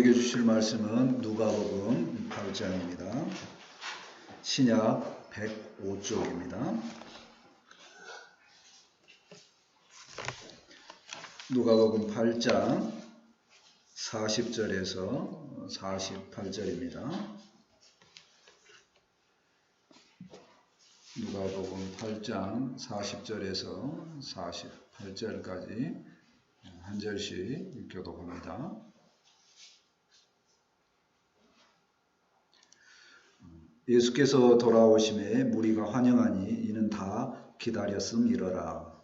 우리에게 주실 말씀은 누가복음 8장입니다. 신약 105쪽입니다. 누가복음 8장 40절에서 48절입니다. 누가복음 8장 40절에서 48절까지 한 절씩 교독합니다. 예수께서 돌아오심에 무리가 환영하니 이는 다 기다렸음이러라.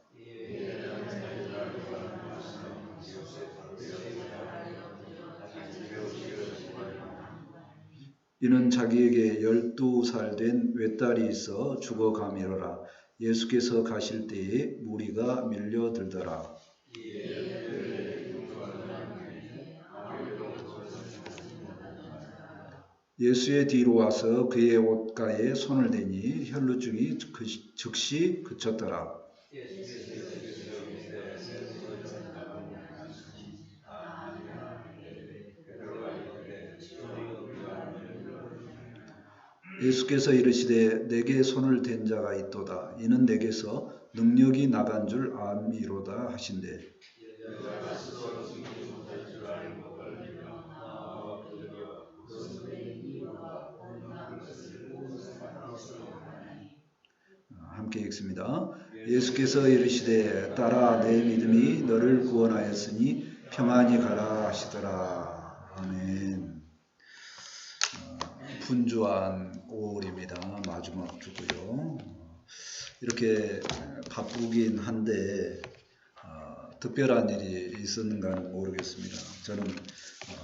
이는 자기에게 12살 된 외딸이 있어 죽어가미러라. 예수께서 가실 때에 무리가 밀려들더라. 예수의 뒤로 와서 그의 옷가에 손을 대니 혈루증이 즉시 그쳤더라. 예수께서 이르시되 내게 손을 댄 자가 있도다. 이는 내게서 능력이 나간 줄 암이로다 하신대. 함께 읽습니다. 예수께서 이르시되 딸아 내 믿음이 너를 구원하였으니 평안히 가라 하시더라. 아멘. 분주한 5월입니다. 마지막 주고요. 이렇게 바쁘긴 한데 특별한 일이 있었는가는 모르겠습니다. 저는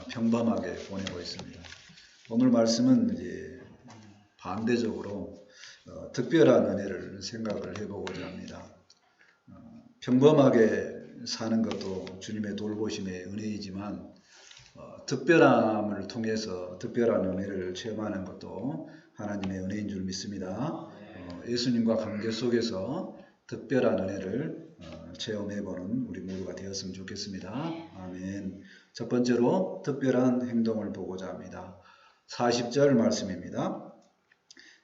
평범하게 보내고 있습니다. 오늘 말씀은 이제 반대적으로 특별한 은혜를 생각을 해보고자 합니다. 평범하게 사는 것도 주님의 돌보심의 은혜이지만 특별함을 통해서 특별한 은혜를 체험하는 것도 하나님의 은혜인 줄 믿습니다. 예수님과 관계 속에서 특별한 은혜를 체험해보는 우리 모두가 되었으면 좋겠습니다. 아멘. 첫 번째로 특별한 행동을 보고자 합니다. 40절 말씀입니다.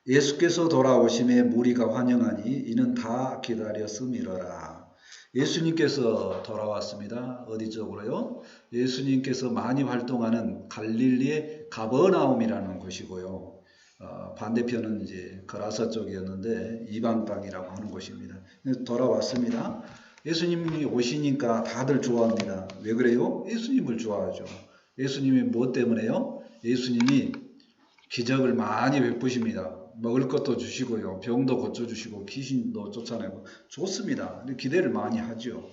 예수께서 돌아오심에 무리가 환영하니 이는 다 기다렸음이러라. 예수님께서 돌아왔습니다. 어디 쪽으로요? 예수님께서 많이 활동하는 갈릴리의 가버나움이라는 곳이고요. 반대편은 이제 거라사 쪽이었는데 이방 땅이라고 하는 곳입니다. 돌아왔습니다. 예수님이 오시니까 다들 좋아합니다. 왜 그래요? 예수님을 좋아하죠. 예수님이 무엇 때문에요? 예수님이 기적을 많이 베푸십니다. 먹을 것도 주시고요. 병도 고쳐주시고 귀신도 쫓아내고 좋습니다. 기대를 많이 하죠.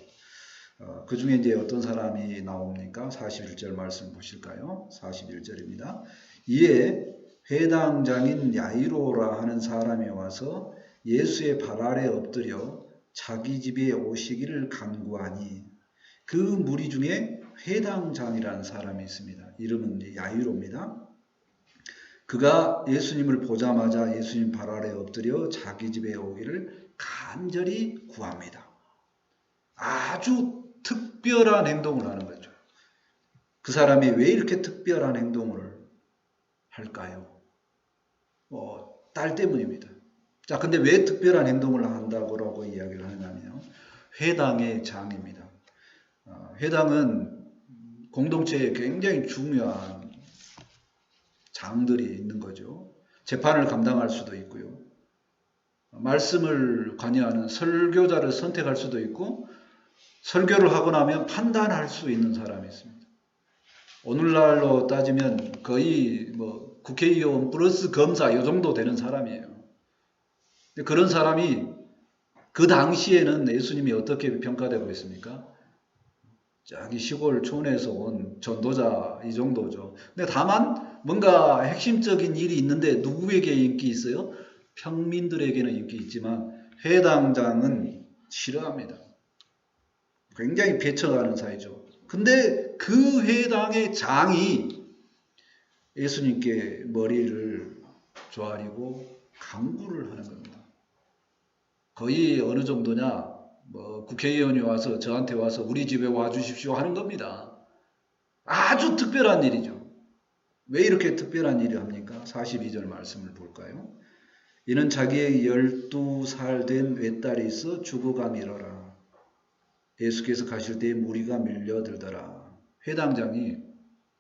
그 중에 이제 어떤 사람이 나옵니까? 41절 말씀 보실까요? 41절입니다. 이에 회당장인 야이로라 하는 사람이 와서 예수의 발 아래 엎드려 자기 집에 오시기를 간구하니 그 무리 중에 회당장이라는 사람이 있습니다. 이름은 야이로입니다. 그가 예수님을 보자마자 예수님 발 아래 엎드려 자기 집에 오기를 간절히 구합니다. 아주 특별한 행동을 하는 거죠. 그 사람이 왜 이렇게 특별한 행동을 할까요? 딸 때문입니다. 자, 근데 왜 특별한 행동을 한다고 이야기를 하냐면요. 회당의 장입니다. 회당은 공동체에 굉장히 중요한 장들이 있는 거죠. 재판을 감당할 수도 있고요. 말씀을 관여하는 설교자를 선택할 수도 있고 설교를 하고 나면 판단할 수 있는 사람이 있습니다. 오늘날로 따지면 거의 국회의원 플러스 검사 이 정도 되는 사람이에요. 그런 사람이 그 당시에는 예수님이 어떻게 평가되고 있습니까? 저기 시골 촌에서 온 전도자 이 정도죠. 근데 다만 뭔가 핵심적인 일이 있는데 누구에게 인기 있어요? 평민들에게는 인기 있지만 회당장은 싫어합니다. 굉장히 배척하는 사이죠. 근데 그 회당의 장이 예수님께 머리를 조아리고 간구를 하는 겁니다. 거의 어느 정도냐? 국회의원이 와서 저한테 와서 우리 집에 와 주십시오 하는 겁니다. 아주 특별한 일이죠. 왜 이렇게 특별한 일을 합니까? 42절 말씀을 볼까요? 이는 자기의 12살 된 외딸이 있어 죽어가미러라. 예수께서 가실 때에 무리가 밀려들더라. 회당장이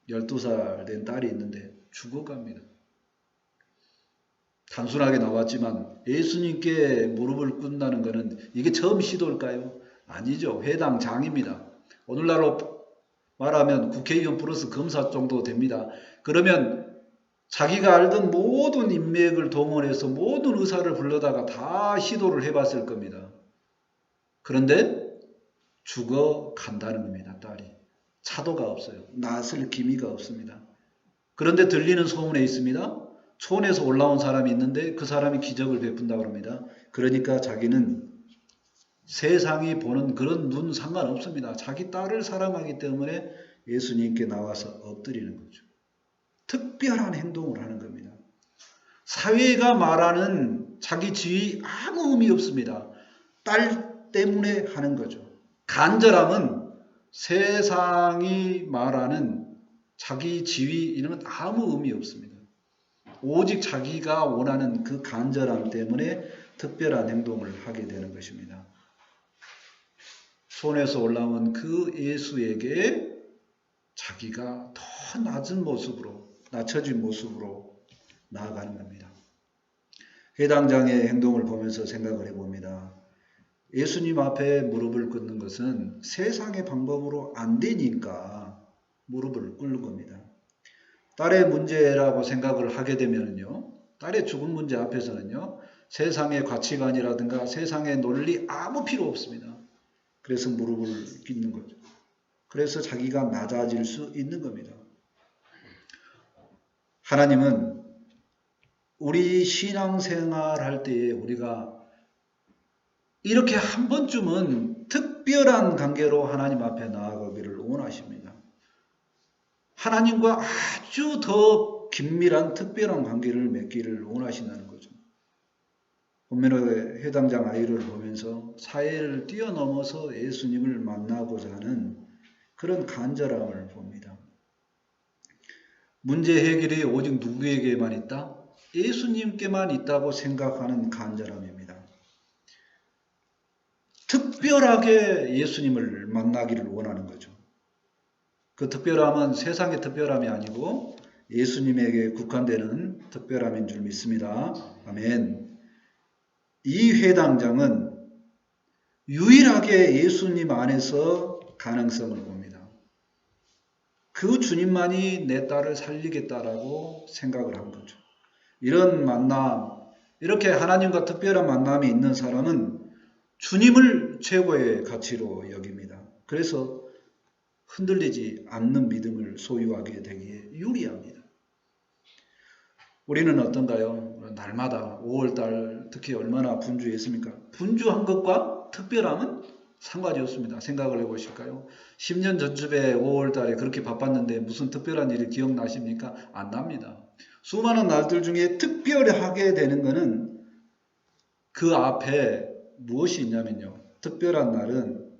12살 된 딸이 있는데 죽어갑니다. 단순하게 나왔지만 예수님께 무릎을 꿇는다는 것은 이게 처음 시도일까요? 아니죠. 회당장입니다. 오늘날로 말하면 국회의원 플러스 검사 정도 됩니다. 그러면 자기가 알던 모든 인맥을 동원해서 모든 의사를 불러다가 다 시도를 해봤을 겁니다. 그런데 죽어간다는 겁니다. 딸이. 차도가 없어요. 나설 기미가 없습니다. 그런데 들리는 소문에 있습니다. 촌에서 올라온 사람이 있는데 그 사람이 기적을 베푼다고 합니다. 그러니까 자기는 세상이 보는 그런 눈 상관없습니다. 자기 딸을 사랑하기 때문에 예수님께 나와서 엎드리는 거죠. 특별한 행동을 하는 겁니다. 사회가 말하는 자기 지위 아무 의미 없습니다. 딸 때문에 하는 거죠. 간절함은 세상이 말하는 자기 지위 이런 건 아무 의미 없습니다. 오직 자기가 원하는 그 간절함 때문에 특별한 행동을 하게 되는 것입니다. 손에서 올라온 그 예수에게 자기가 더 낮은 모습으로, 낮춰진 모습으로 나아가는 겁니다. 회당장의 행동을 보면서 생각을 해봅니다. 예수님 앞에 무릎을 꿇는 것은 세상의 방법으로 안 되니까 무릎을 꿇는 겁니다. 딸의 문제라고 생각을 하게 되면요, 딸의 죽은 문제 앞에서는요, 세상의 가치관이라든가 세상의 논리 아무 필요 없습니다. 그래서 무릎을 꿇는 거죠. 그래서 자기가 낮아질 수 있는 겁니다. 하나님은 우리 신앙생활 할 때에 우리가 이렇게 한 번쯤은 특별한 관계로 하나님 앞에 나아가기를 원하십니다. 하나님과 아주 더 긴밀한 특별한 관계를 맺기를 원하신다는 거죠. 본문의 회당장 아이를 보면서 사회를 뛰어넘어서 예수님을 만나고자 하는 그런 간절함을 봅니다. 문제 해결이 오직 누구에게만 있다? 예수님께만 있다고 생각하는 간절함입니다. 특별하게 예수님을 만나기를 원하는 거죠. 그 특별함은 세상의 특별함이 아니고 예수님에게 국한되는 특별함인 줄 믿습니다. 아멘. 이 회당장은 유일하게 예수님 안에서 가능성을 봅니다. 그 주님만이 내 딸을 살리겠다라고 생각을 한 거죠. 이런 만남, 이렇게 하나님과 특별한 만남이 있는 사람은 주님을 최고의 가치로 여깁니다. 그래서 흔들리지 않는 믿음을 소유하게 되기에 유리합니다. 우리는 어떤가요? 날마다 5월달 특히 얼마나 분주했습니까? 분주한 것과 특별함은 상관이 없습니다. 생각을 해보실까요? 10년 전쯤에 5월달에 그렇게 바빴는데 무슨 특별한 일이 기억나십니까? 안 납니다. 수많은 날들 중에 특별하게 되는 것은 그 앞에 무엇이 있냐면요. 특별한 날은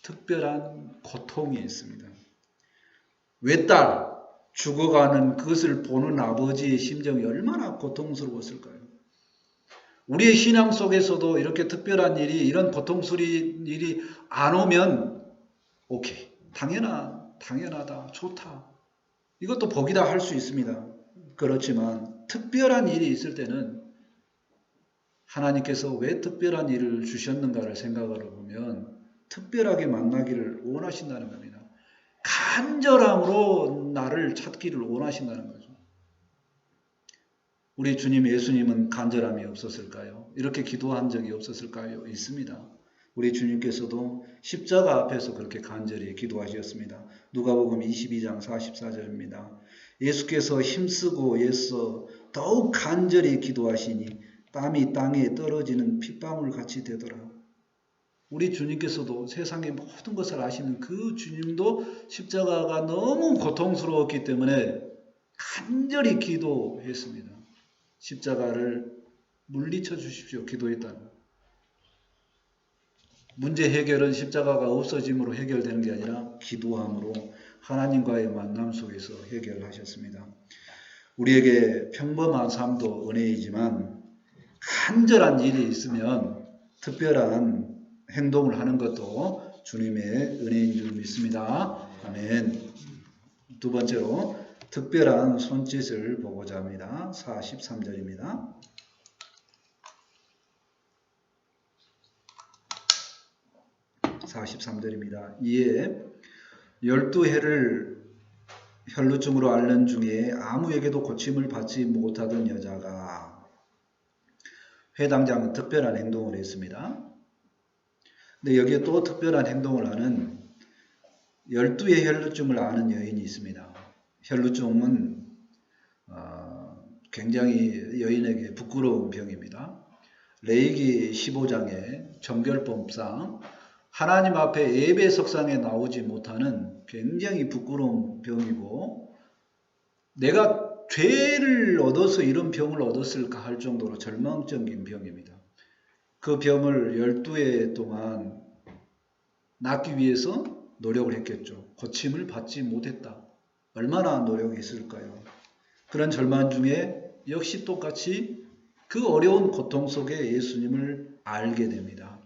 특별한 고통이 있습니다. 외딸 죽어가는 그것을 보는 아버지의 심정이 얼마나 고통스러웠을까요? 우리의 신앙 속에서도 이렇게 특별한 일이, 이런 고통스러운 일이 안 오면 오케이, 당연하다, 좋다. 이것도 복이다 할 수 있습니다. 그렇지만 특별한 일이 있을 때는 하나님께서 왜 특별한 일을 주셨는가를 생각을 해보면 특별하게 만나기를 원하신다는 겁니다. 간절함으로 나를 찾기를 원하신다는 거죠. 우리 주님 예수님은 간절함이 없었을까요? 이렇게 기도한 적이 없었을까요? 있습니다. 우리 주님께서도 십자가 앞에서 그렇게 간절히 기도하셨습니다. 누가복음 22장 44절입니다. 예수께서 힘쓰고 애써 더욱 간절히 기도하시니 땀이 땅에 떨어지는 핏방울 같이 되더라. 우리 주님께서도 세상의 모든 것을 아시는 그 주님도 십자가가 너무 고통스러웠기 때문에 간절히 기도했습니다. 십자가를 물리쳐 주십시오. 기도했다는. 문제 해결은 십자가가 없어짐으로 해결되는 게 아니라 기도함으로 하나님과의 만남 속에서 해결하셨습니다. 우리에게 평범한 삶도 은혜이지만 간절한 일이 있으면 특별한 행동을 하는 것도 주님의 은혜인 줄 믿습니다. 아멘. 두 번째로 특별한 손짓을 보고자 합니다. 43절입니다. 이에 12해를 혈루증으로 앓는 중에 아무에게도 고침을 받지 못하던 여자가, 회당장은 특별한 행동을 했습니다. 근데 여기에 또 특별한 행동을 하는 12의 혈루증을 앓는 여인이 있습니다. 혈루증은 굉장히 여인에게 부끄러운 병입니다. 레위기 15장의 정결법상 하나님 앞에 예배 석상에 나오지 못하는 굉장히 부끄러운 병이고, 내가 죄를 얻어서 이런 병을 얻었을까 할 정도로 절망적인 병입니다. 그 병을 12해 동안 낫기 위해서 노력을 했겠죠. 고침을 받지 못했다. 얼마나 노력했을까요? 그런 절망 중에 역시 똑같이 그 어려운 고통 속에 예수님을 알게 됩니다.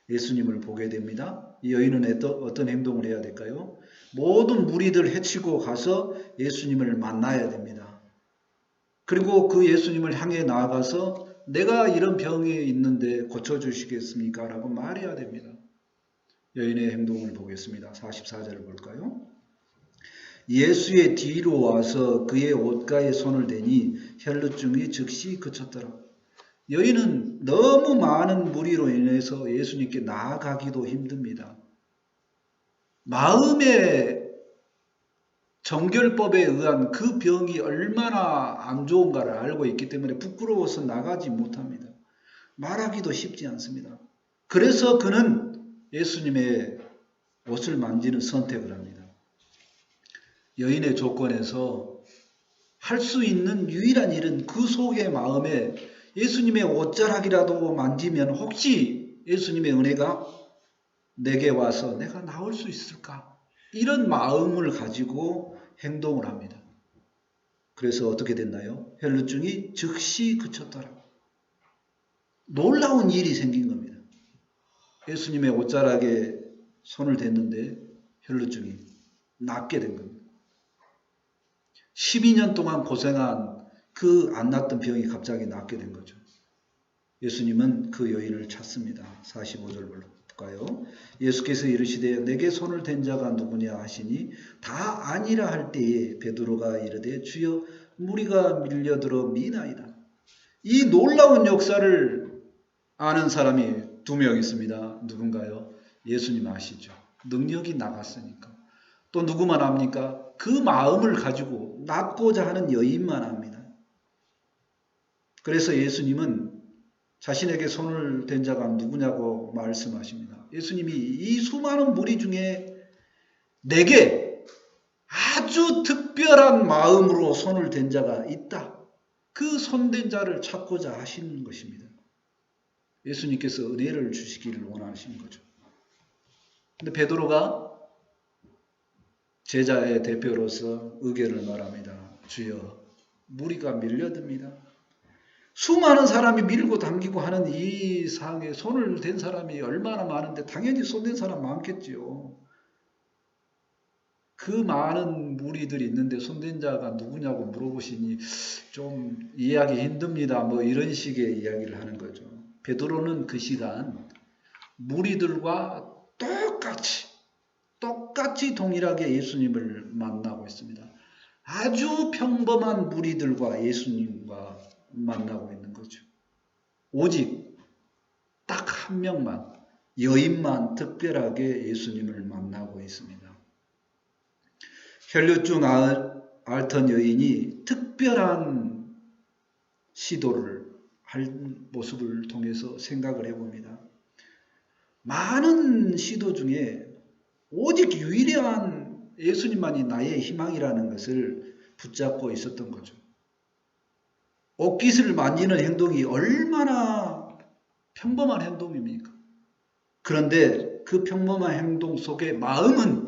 예수님을 보게 됩니다. 이 여인은 어떤 행동을 해야 될까요? 모든 무리들 해치고 가서 예수님을 만나야 됩니다. 그리고 그 예수님을 향해 나아가서 내가 이런 병이 있는데 고쳐주시겠습니까? 라고 말해야 됩니다. 여인의 행동을 보겠습니다. 44절을 볼까요? 예수의 뒤로 와서 그의 옷가에 손을 대니 혈루증이 즉시 그쳤더라. 여인은 너무 많은 무리로 인해서 예수님께 나아가기도 힘듭니다. 마음의 정결법에 의한 그 병이 얼마나 안 좋은가를 알고 있기 때문에 부끄러워서 나가지 못합니다. 말하기도 쉽지 않습니다. 그래서 그는 예수님의 옷을 만지는 선택을 합니다. 여인의 조건에서 할 수 있는 유일한 일은 그 속의 마음에 예수님의 옷자락이라도 만지면 혹시 예수님의 은혜가 내게 와서 내가 나올 수 있을까? 이런 마음을 가지고 행동을 합니다. 그래서 어떻게 됐나요? 혈루증이 즉시 그쳤더라. 놀라운 일이 생긴 겁니다. 예수님의 옷자락에 손을 댔는데 혈루증이 낫게 된 겁니다. 12년 동안 고생한 그 안 낫던 병이 갑자기 낫게 된 거죠. 예수님은 그 여인을 찾습니다. 45절 볼까요? 예수께서 이르시되 내게 손을 댄 자가 누구냐 하시니 다 아니라 할 때에 베드로가 이르되 주여 무리가 밀려들어 미나이다. 이 놀라운 역사를 아는 사람이 두 명 있습니다. 누군가요? 예수님 아시죠? 능력이 나갔으니까. 또 누구만 압니까? 그 마음을 가지고 낫고자 하는 여인만 합니다. 그래서 예수님은 자신에게 손을 댄 자가 누구냐고 말씀하십니다. 예수님이 이 수많은 무리 중에 내게 아주 특별한 마음으로 손을 댄 자가 있다. 그 손댄 자를 찾고자 하시는 것입니다. 예수님께서 은혜를 주시기를 원하시는 거죠. 근데 베드로가 제자의 대표로서 의견을 말합니다. 주여, 무리가 밀려듭니다. 수많은 사람이 밀고 당기고 하는 이 상에 손을 댄 사람이 얼마나 많은데 당연히 손댄 사람 많겠지요. 그 많은 무리들이 있는데 손댄 자가 누구냐고 물어보시니 좀 이해하기 힘듭니다. 뭐 이런 식의 이야기를 하는 거죠. 베드로는 그 시간 무리들과 똑같이 동일하게 예수님을 만나고 있습니다. 아주 평범한 무리들과 예수님과 만나고 있는 거죠. 오직 딱 한 명만, 여인만 특별하게 예수님을 만나고 있습니다. 혈루증 앓던 여인이 특별한 시도를 할 모습을 통해서 생각을 해봅니다. 많은 시도 중에 오직 유일한 예수님만이 나의 희망이라는 것을 붙잡고 있었던 거죠. 옷깃을 만지는 행동이 얼마나 평범한 행동입니까? 그런데 그 평범한 행동 속에 마음은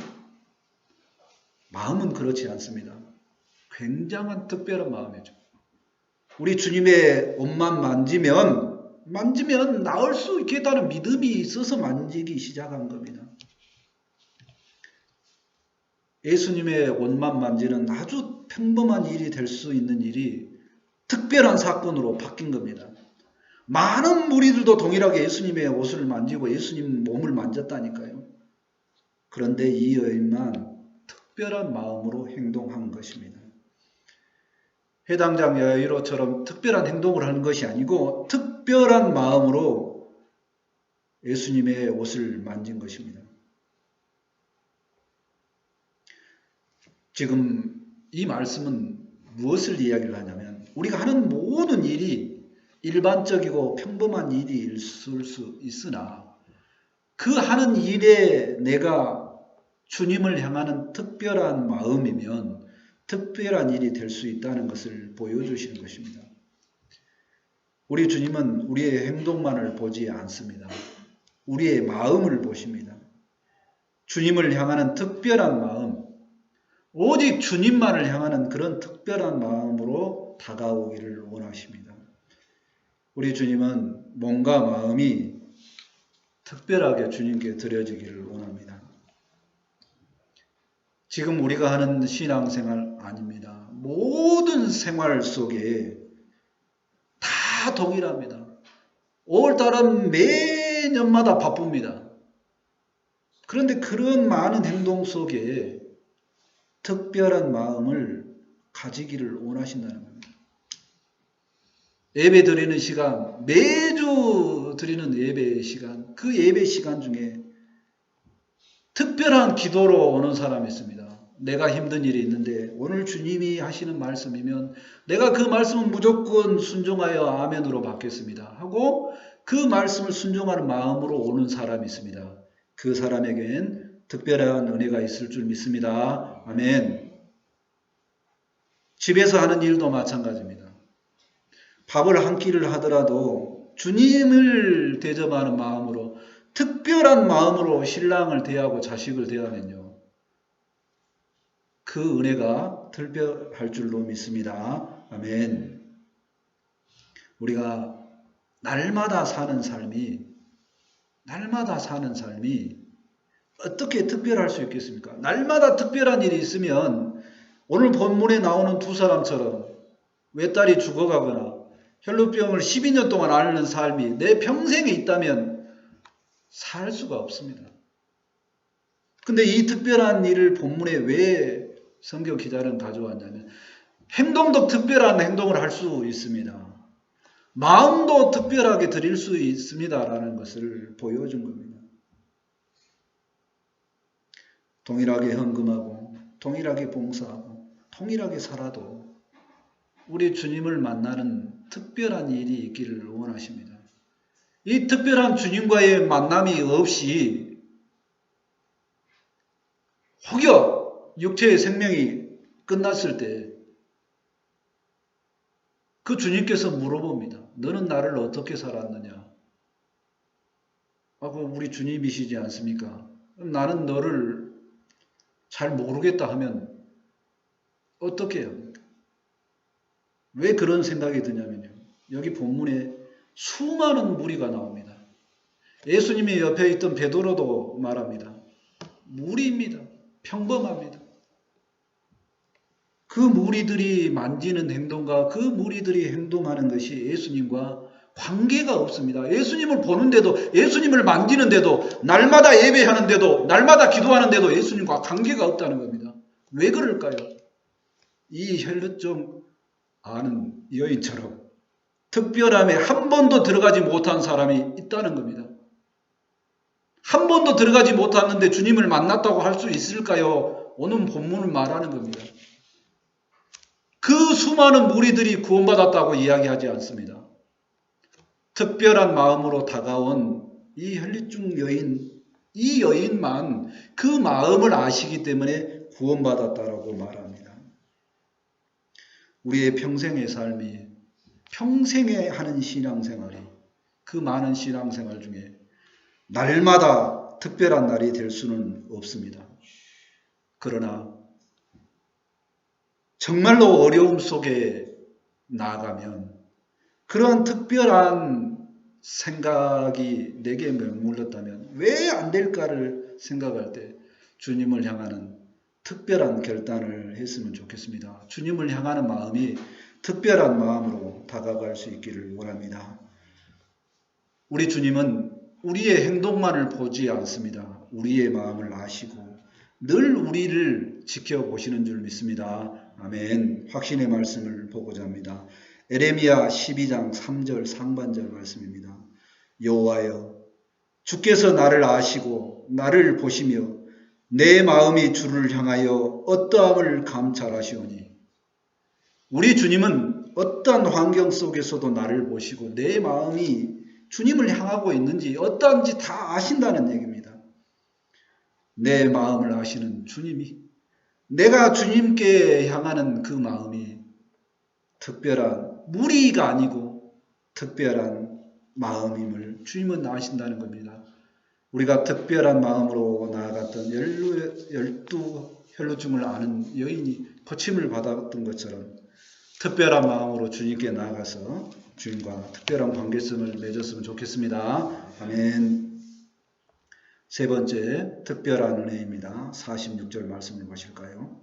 그렇지 않습니다. 굉장한 특별한 마음이죠. 우리 주님의 옷만 만지면 나을 수 있겠다는 믿음이 있어서 만지기 시작한 겁니다. 예수님의 옷만 만지는 아주 평범한 일이 될 수 있는 일이 특별한 사건으로 바뀐 겁니다. 많은 무리들도 동일하게 예수님의 옷을 만지고 예수님 몸을 만졌다니까요. 그런데 이 여인만 특별한 마음으로 행동한 것입니다. 해당장 여이로처럼 특별한 행동을 하는 것이 아니고 특별한 마음으로 예수님의 옷을 만진 것입니다. 지금 이 말씀은 무엇을 이야기를 하냐면 우리가 하는 모든 일이 일반적이고 평범한 일이 있을 수 있으나 그 하는 일에 내가 주님을 향하는 특별한 마음이면 특별한 일이 될 수 있다는 것을 보여주시는 것입니다. 우리 주님은 우리의 행동만을 보지 않습니다. 우리의 마음을 보십니다. 주님을 향하는 특별한 마음, 오직 주님만을 향하는 그런 특별한 마음으로 다가오기를 원하십니다. 우리 주님은 몸과 마음이 특별하게 주님께 드려지기를 원합니다. 지금 우리가 하는 신앙생활 아닙니다. 모든 생활 속에 다 동일합니다. 5월달은 매년마다 바쁩니다. 그런데 그런 많은 행동 속에 특별한 마음을 가지기를 원하신다는 겁니다. 예배 드리는 시간, 매주 드리는 예배 시간, 그 예배 시간 중에 특별한 기도로 오는 사람이 있습니다. 내가 힘든 일이 있는데 오늘 주님이 하시는 말씀이면 내가 그 말씀은 무조건 순종하여 아멘으로 받겠습니다 하고 그 말씀을 순종하는 마음으로 오는 사람이 있습니다. 그 사람에겐 특별한 은혜가 있을 줄 믿습니다. 아멘. 집에서 하는 일도 마찬가지입니다. 밥을 한 끼를 하더라도 주님을 대접하는 마음으로 특별한 마음으로 신랑을 대하고 자식을 대하면요. 그 은혜가 특별할 줄로 믿습니다. 아멘. 우리가 날마다 사는 삶이 어떻게 특별할 수 있겠습니까? 날마다 특별한 일이 있으면 오늘 본문에 나오는 두 사람처럼 외딸이 죽어가거나 혈루병을 12년 동안 앓는 삶이 내 평생에 있다면 살 수가 없습니다. 근데 이 특별한 일을 본문에 왜 성경 기자는 가져왔냐면 행동도 특별한 행동을 할 수 있습니다. 마음도 특별하게 드릴 수 있습니다라는 것을 보여준 겁니다. 동일하게 헌금하고 동일하게 봉사하고 동일하게 살아도 우리 주님을 만나는 특별한 일이 있기를 원하십니다. 이 특별한 주님과의 만남이 없이 혹여 육체의 생명이 끝났을 때 그 주님께서 물어봅니다. 너는 나를 어떻게 살았느냐? 그럼 우리 주님이시지 않습니까? 그럼 나는 너를 잘 모르겠다 하면 어떻게 해야 합니까? 왜 그런 생각이 드냐면요. 여기 본문에 수많은 무리가 나옵니다. 예수님이 옆에 있던 베드로도 말합니다. 무리입니다. 평범합니다. 그 무리들이 만지는 행동과 그 무리들이 행동하는 것이 예수님과 관계가 없습니다. 예수님을 보는데도 예수님을 만지는데도 날마다 예배하는데도 날마다 기도하는데도 예수님과 관계가 없다는 겁니다. 왜 그럴까요? 이 혈루증 아는 여인처럼 특별함에 한 번도 들어가지 못한 사람이 있다는 겁니다. 한 번도 들어가지 못했는데 주님을 만났다고 할 수 있을까요? 오늘 본문을 말하는 겁니다. 그 수많은 무리들이 구원받았다고 이야기하지 않습니다. 특별한 마음으로 다가온 이 혈루증 여인, 이 여인만 그 마음을 아시기 때문에 구원받았다라고 말합니다. 우리의 평생의 삶이 평생에 하는 신앙생활이 그 많은 신앙생활 중에 날마다 특별한 날이 될 수는 없습니다. 그러나 정말로 어려움 속에 나아가면 그런 특별한 생각이 내게 머물렀다면 왜 안 될까를 생각할 때 주님을 향하는 특별한 결단을 했으면 좋겠습니다. 주님을 향하는 마음이 특별한 마음으로 다가갈 수 있기를 원합니다. 우리 주님은 우리의 행동만을 보지 않습니다. 우리의 마음을 아시고 늘 우리를 지켜보시는 줄 믿습니다. 아멘. 확신의 말씀을 보고자 합니다. 에레미야 12장 3절 상반절 말씀입니다. 여호와여, 주께서 나를 아시고 나를 보시며 내 마음이 주를 향하여 어떠함을 감찰하시오니. 우리 주님은 어떤 환경 속에서도 나를 보시고 내 마음이 주님을 향하고 있는지 어떠한지 다 아신다는 얘기입니다. 내 마음을 아시는 주님이, 내가 주님께 향하는 그 마음이 특별한 무리가 아니고 특별한 마음임을 주님은 아신다는 겁니다. 우리가 특별한 마음으로 나아갔던 12 혈루증을 아는 여인이 고침을 받았던 것처럼 특별한 마음으로 주님께 나아가서 주님과 특별한 관계성을 맺었으면 좋겠습니다. 아멘. 세 번째 특별한 은혜입니다. 46절 말씀을 보실까요?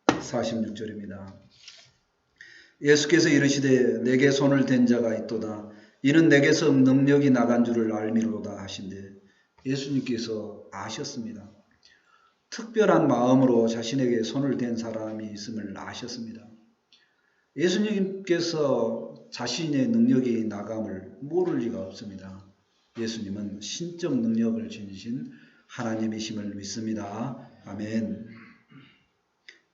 (46절입니다) 예수께서 이르시되 내게 손을 댄 자가 있도다. 이는 내게서 능력이 나간 줄을 알미로다 하신대. 예수님께서 아셨습니다. 특별한 마음으로 자신에게 손을 댄 사람이 있음을 아셨습니다. 예수님께서 자신의 능력이 나감을 모를 리가 없습니다. 예수님은 신적 능력을 지니신 하나님이심을 믿습니다. 아멘.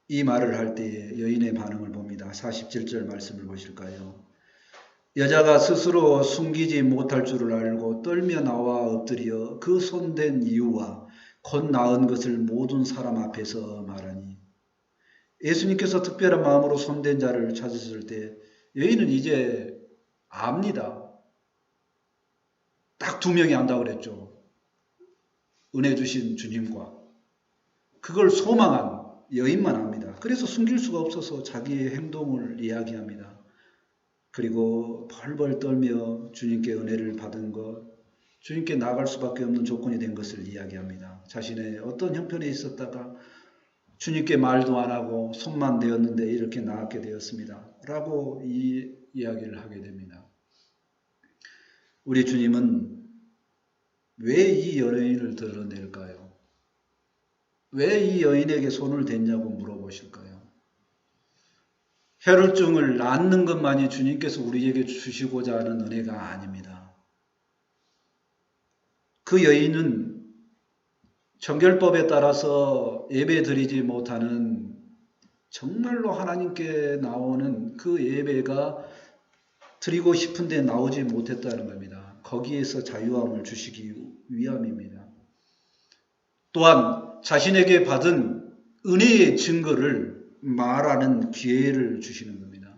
이 말을 할 때에 여인의 반응을 봅니다. 47절 말씀을 보실까요? 여자가 스스로 숨기지 못할 줄을 알고 떨며 나와 엎드려 그 손댄 이유와 곧 나은 것을 모든 사람 앞에서 말하니. 예수님께서 특별한 마음으로 손댄 자를 찾으실 때 여인은 이제 압니다. 딱 2명이 안다고 그랬죠. 은혜 주신 주님과 그걸 소망한 여인만 압니다. 그래서 숨길 수가 없어서 자기의 행동을 이야기합니다. 그리고 벌벌 떨며 주님께 은혜를 받은 것, 주님께 나아갈 수밖에 없는 조건이 된 것을 이야기합니다. 자신의 어떤 형편에 있었다가 주님께 말도 안 하고 손만 대었는데 이렇게 나았게 되었습니다. 라고 이 이야기를 하게 됩니다. 우리 주님은 왜 이 여인을 드러낼까요? 왜 이 여인에게 손을 댔냐고 물어보실까요? 혈루증을 낫는 것만이 주님께서 우리에게 주시고자 하는 은혜가 아닙니다. 그 여인은 정결법에 따라서 예배드리지 못하는 정말로 하나님께 나오는 그 예배가 드리고 싶은데 나오지 못했다는 겁니다. 거기에서 자유함을 주시기 위함입니다. 또한 자신에게 받은 은혜의 증거를 말하는 기회를 주시는 겁니다.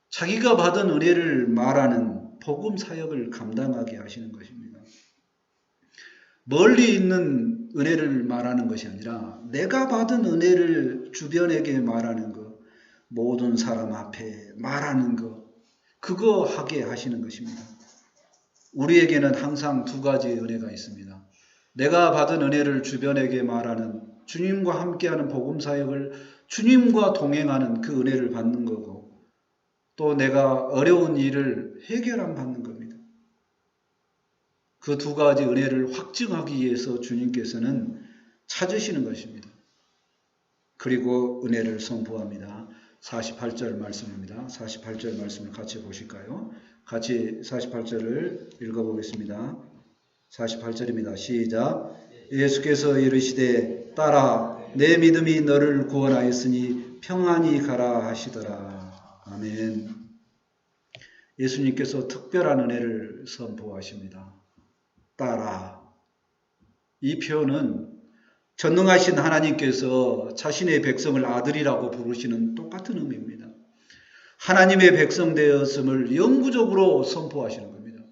자기가 받은 은혜를 말하는 복음 사역을 감당하게 하시는 것입니다. 멀리 있는 은혜를 말하는 것이 아니라 내가 받은 은혜를 주변에게 말하는 것, 모든 사람 앞에 말하는 것, 그거 하게 하시는 것입니다. 우리에게는 항상 2가지 은혜가 있습니다. 내가 받은 은혜를 주변에게 말하는, 주님과 함께하는 복음 사역을 주님과 동행하는 그 은혜를 받는 거고, 또 내가 어려운 일을 해결함 받는 겁니다. 그 2가지 은혜를 확증하기 위해서 주님께서는 찾으시는 것입니다. 그리고 은혜를 선포합니다. 48절 말씀입니다. 48절 말씀을 같이 보실까요? 같이 48절을 읽어보겠습니다. 48절입니다. 시작. 예수께서 이르시되 따라 내 믿음이 너를 구원하였으니 평안히 가라 하시더라. 아멘. 예수님께서 특별한 은혜를 선포하십니다. 따라. 이 표현은 전능하신 하나님께서 자신의 백성을 아들이라고 부르시는 똑같은 의미입니다. 하나님의 백성 되었음을 영구적으로 선포하시는 겁니다.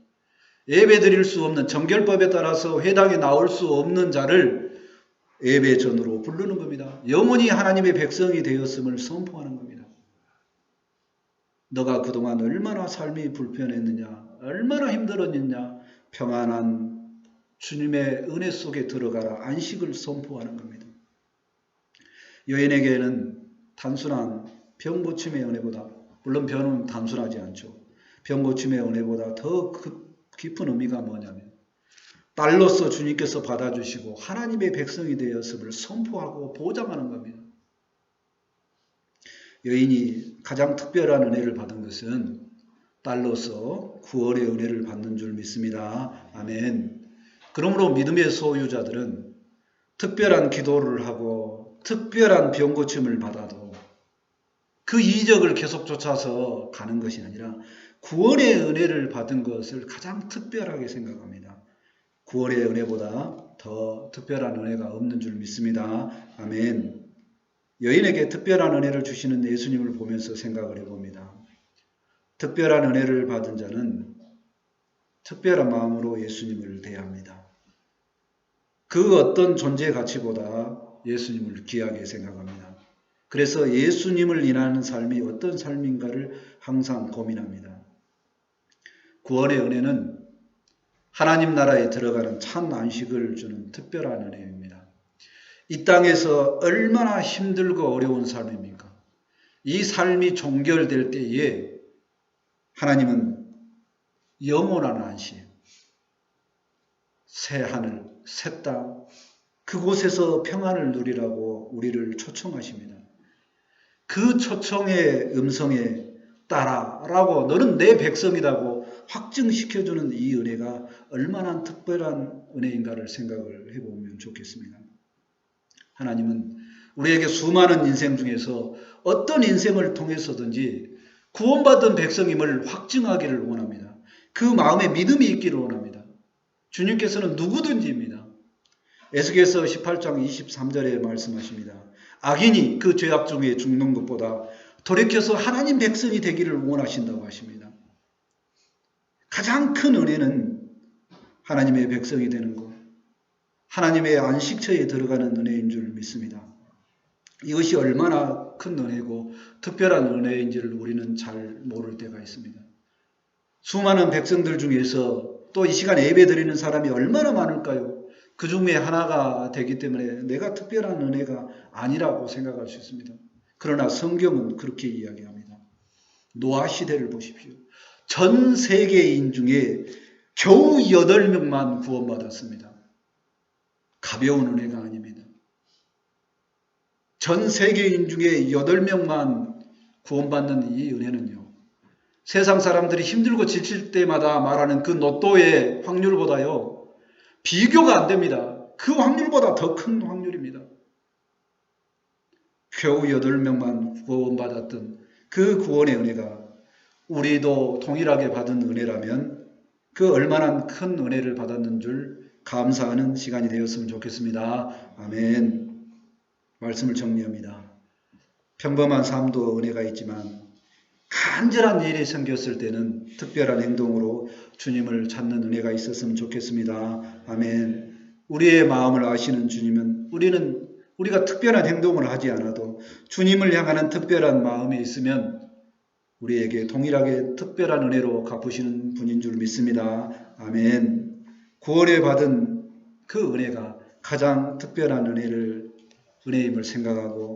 예배 드릴 수 없는, 정결법에 따라서 회당에 나올 수 없는 자를 예배전으로 부르는 겁니다. 영원히 하나님의 백성이 되었음을 선포하는 겁니다. 너가 그동안 얼마나 삶이 불편했느냐, 얼마나 힘들었느냐, 평안한 주님의 은혜 속에 들어가라, 안식을 선포하는 겁니다. 여인에게는 단순한 병고침의 은혜보다, 물론 병은 단순하지 않죠. 병고침의 은혜보다 더 깊은 의미가 뭐냐면 딸로서 주님께서 받아주시고 하나님의 백성이 되었음을 선포하고 보장하는 겁니다. 여인이 가장 특별한 은혜를 받은 것은 딸로서 구원의 은혜를 받는 줄 믿습니다. 아멘. 그러므로 믿음의 소유자들은 특별한 기도를 하고 특별한 병고침을 받아도 그 이적을 계속 쫓아서 가는 것이 아니라 구원의 은혜를 받은 것을 가장 특별하게 생각합니다. 구원의 은혜보다 더 특별한 은혜가 없는 줄 믿습니다. 아멘. 여인에게 특별한 은혜를 주시는 예수님을 보면서 생각을 해봅니다. 특별한 은혜를 받은 자는 특별한 마음으로 예수님을 대합니다. 그 어떤 존재 가치보다 예수님을 귀하게 생각합니다. 그래서 예수님을 인하는 삶이 어떤 삶인가를 항상 고민합니다. 구원의 은혜는 하나님 나라에 들어가는 참 안식을 주는 특별한 은혜입니다. 이 땅에서 얼마나 힘들고 어려운 삶입니까? 이 삶이 종결될 때에 하나님은 영원한 안식, 새 하늘, 새 땅, 그곳에서 평안을 누리라고 우리를 초청하십니다. 그 초청의 음성에 따라라고 너는 내 백성이라고 확증시켜주는 이 은혜가 얼마나 특별한 은혜인가를 생각을 해보면 좋겠습니다. 하나님은 우리에게 수많은 인생 중에서 어떤 인생을 통해서든지 구원받은 백성임을 확증하기를 원합니다. 그 마음에 믿음이 있기를 원합니다. 주님께서는 누구든지입니다. 에스겔서 18장 23절에 말씀하십니다. 악인이 그 죄악 중에 죽는 것보다 돌이켜서 하나님 백성이 되기를 원하신다고 하십니다. 가장 큰 은혜는 하나님의 백성이 되는 것, 하나님의 안식처에 들어가는 은혜인 줄 믿습니다. 이것이 얼마나 큰 은혜고 특별한 은혜인지를 우리는 잘 모를 때가 있습니다. 수많은 백성들 중에서 또 이 시간에 예배 드리는 사람이 얼마나 많을까요? 그 중에 하나가 되기 때문에 내가 특별한 은혜가 아니라고 생각할 수 있습니다. 그러나 성경은 그렇게 이야기합니다. 노아 시대를 보십시오. 전 세계인 중에 겨우 8명만 구원받았습니다. 가벼운 은혜가 아닙니다. 전 세계인 중에 8명만 구원받는 이 은혜는요. 세상 사람들이 힘들고 지칠 때마다 말하는 그 로또의 확률보다요. 비교가 안 됩니다. 그 확률보다 더 큰 확률입니다. 겨우 8명만 구원받았던 그 구원의 은혜가 우리도 동일하게 받은 은혜라면 그 얼마나 큰 은혜를 받았는 줄 감사하는 시간이 되었으면 좋겠습니다. 아멘. 말씀을 정리합니다. 평범한 삶도 은혜가 있지만 간절한 일이 생겼을 때는 특별한 행동으로 주님을 찾는 은혜가 있었으면 좋겠습니다. 아멘. 우리의 마음을 아시는 주님은 우리가 특별한 행동을 하지 않아도 주님을 향하는 특별한 마음이 있으면 우리에게 동일하게 특별한 은혜로 갚으시는 분인 줄 믿습니다. 아멘. 구원에 받은 그 은혜가 가장 특별한 은혜임을 생각하고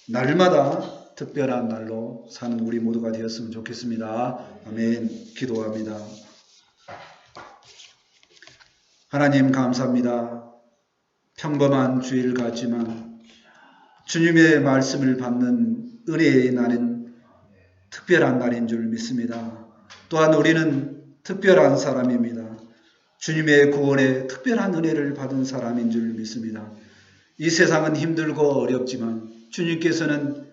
날마다 특별한 날로 사는 우리 모두가 되었으면 좋겠습니다. 아멘. 기도합니다. 하나님 감사합니다. 평범한 주일 같지만 주님의 말씀을 받는 은혜의 날은 특별한 날인 줄 믿습니다. 또한 우리는 특별한 사람입니다. 주님의 구원에 특별한 은혜를 받은 사람인 줄 믿습니다. 이 세상은 힘들고 어렵지만 주님께서는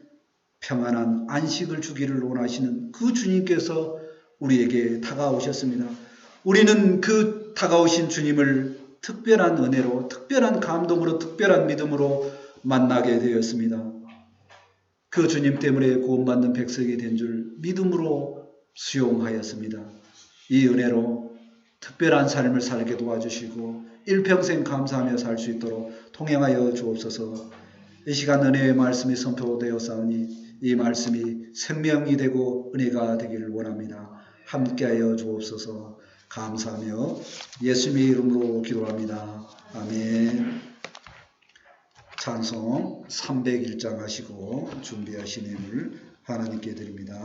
평안한 안식을 주기를 원하시는 그 주님께서 우리에게 다가오셨습니다. 우리는 그 다가오신 주님을 특별한 은혜로, 특별한 감동으로, 특별한 믿음으로 만나게 되었습니다. 그 주님 때문에 구원받는 백성이 된 줄 믿음으로 수용하였습니다. 이 은혜로 특별한 삶을 살게 도와주시고 일평생 감사하며 살 수 있도록 통행하여 주옵소서. 이 시간 은혜의 말씀이 선포되었사오니 이 말씀이 생명이 되고 은혜가 되기를 원합니다. 함께하여 주옵소서. 감사하며 예수님의 이름으로 기도합니다. 아멘. 찬송 301장 하시고 준비하신 힘을 하나님께 드립니다.